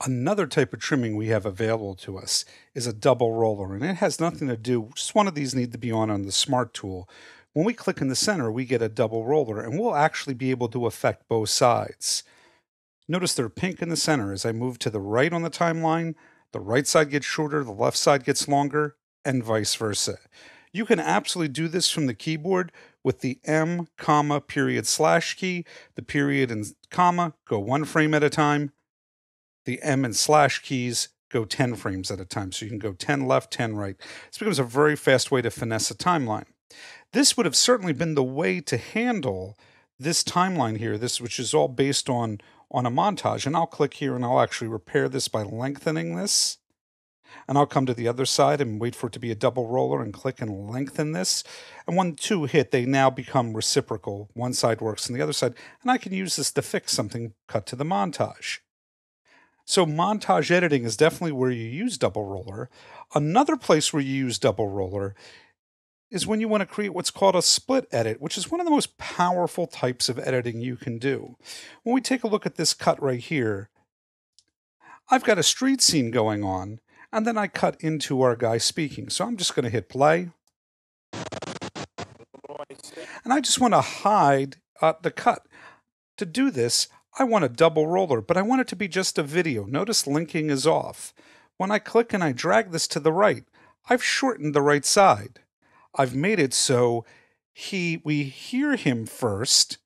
Another type of trimming we have available to us is a double roller, and it has nothing to do, just one of these need to be on the Smart tool. When we click in the center, we get a double roller, and we'll actually be able to affect both sides. Notice they're pink in the center. As I move to the right on the timeline, the right side gets shorter, the left side gets longer, and vice versa. You can absolutely do this from the keyboard with the M, comma, period, slash key. The period and comma go 1 frame at a time. The M and slash keys go 10 frames at a time. So you can go 10 left, 10 right. This becomes a very fast way to finesse a timeline. This would have certainly been the way to handle this timeline here, which is all based on a montage. And I'll click here and I'll actually repair this by lengthening this. And I'll come to the other side and wait for it to be a double roller and click and lengthen this. And when two hit, they now become reciprocal. One side works on the other side. And I can use this to fix something cut to the montage. So montage editing is definitely where you use double roller. Another place where you use double roller is when you want to create what's called a split edit, which is one of the most powerful types of editing you can do. When we take a look at this cut right here, I've got a street scene going on, and then I cut into our guy speaking. So I'm just going to hit play. And I just want to hide the cut. To do this, I want a double roller, but I want it to be just a video. Notice linking is off. When I click and I drag this to the right, I've shortened the right side. I've made it so we hear him first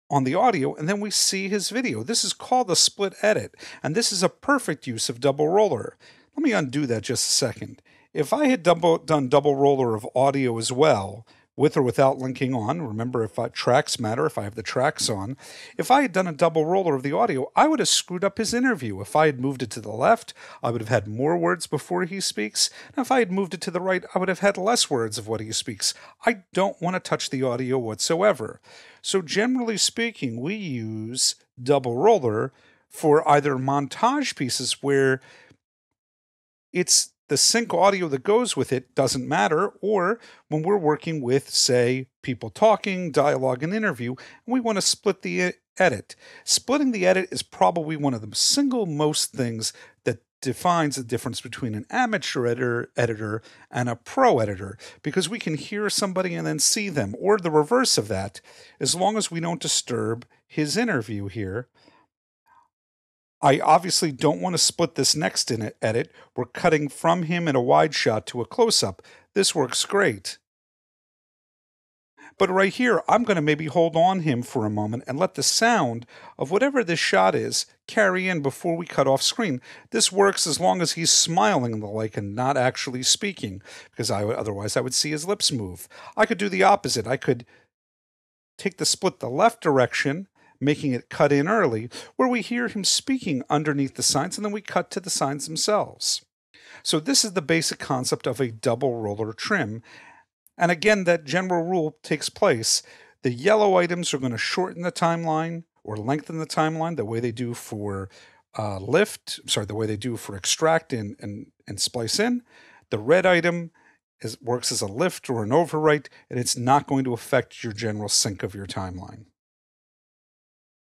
on the audio, and then we see his video. This is called a split edit, and this is a perfect use of double roller. Let me undo that just a second. If I had done double roller of audio as well, with or without linking on, remember if tracks matter, if I have the tracks on, if I had done a double roller of the audio, I would have screwed up his interview. If I had moved it to the left, I would have had more words before he speaks. And if I had moved it to the right, I would have had less words of what he speaks. I don't want to touch the audio whatsoever. So generally speaking, we use double roller for either montage pieces where it's the sync audio that goes with it doesn't matter, or when we're working with, say, people talking, dialogue, and interview, and we want to split the edit. Splitting the edit is probably one of the single most things that defines the difference between an amateur editor and a pro editor, because we can hear somebody and then see them, or the reverse of that, as long as we don't disturb his interview here. I obviously don't want to split this next edit. We're cutting from him in a wide shot to a close-up. This works great. But right here, I'm going to maybe hold on him for a moment and let the sound of whatever this shot is carry in before we cut off screen. This works as long as he's smiling and the like and not actually speaking, because otherwise I would see his lips move. I could do the opposite. I could take the split the left direction, making it cut in early, where we hear him speaking underneath the signs, and then we cut to the signs themselves. So this is the basic concept of a double roller trim. And again, that general rule takes place. The yellow items are going to shorten the timeline or lengthen the timeline the way they do for the way they do for extract and splice in. The red item works as a lift or an overwrite, and it's not going to affect your general sync of your timeline.